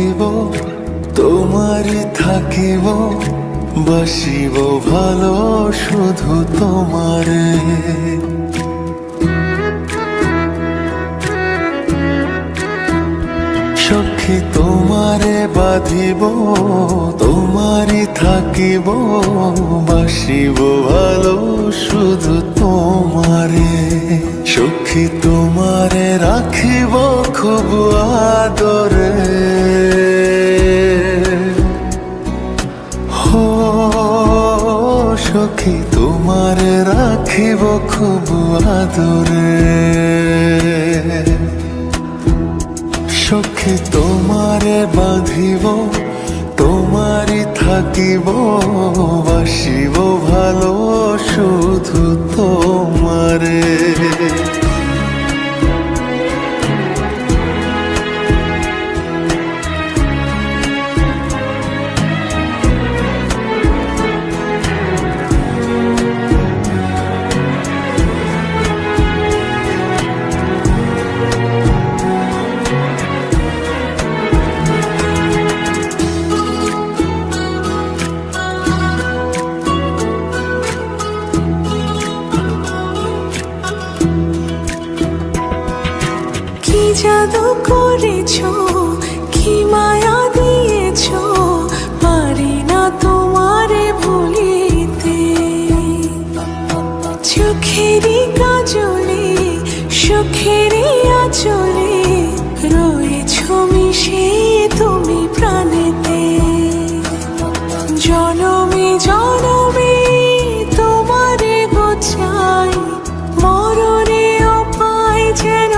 বাঁধিব তোমারই থাকিব বাসিব ভালো শুধু তোমারে সখী তোমারে বাঁধিব তোমারই থাকিব বাসিব ভালো শুধু তোমারে সখী তোমারে রাখিব খুব আদরে হো সখী তোমারে রাখিব খুব আদরে সখী তোমারে বাঁধিব তোমারই থাকিব বাসিব ভালো শুধু তোমারে জাদু করেছো কি মায়া দিয়েছো পারি না তোমারে ভুলিতে চোখেরই কাজলে সুখেরই আঁচলে রয়েছো মিশে তুমি প্রাণেতে জনমে জনমে তোমারে গোছাই মরণেও পাই যেন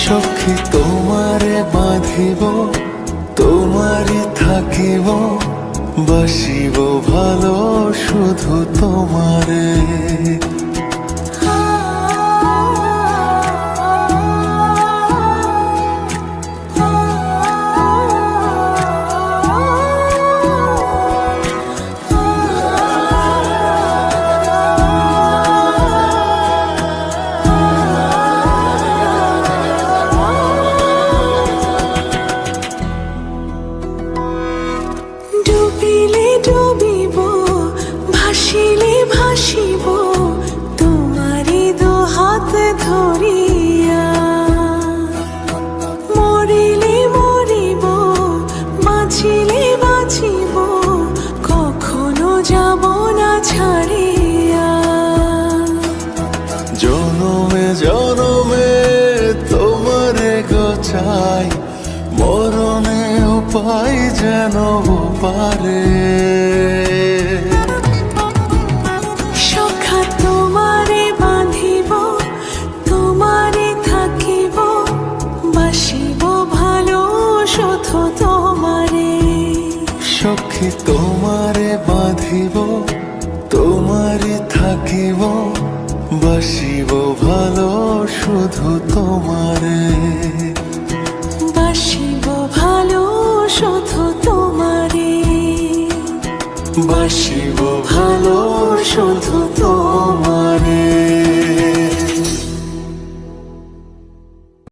সখী তোমারে বাঁধিব তোমারই থাকিব বাসিব ভালো শুধু তোমারে ডুবিলে ডুবিব ভাসিলে ভাসিব তোমারই দু হাত ধরিয়া মরিলে মরিব বাঁচিলে বাঁচিব কখনো যাব না ছাড়িয়া জনমে জনমে তোমারে গোছাই মরণে উপায় যেন পারে সখা তোমারে বাঁধিব তোমারে থাকিব বাসিব ভালো শুধু তোমারে সখী তোমারে বাঁধিব তোমারই থাকিব বাসিব ভালো শুধু তোমারে।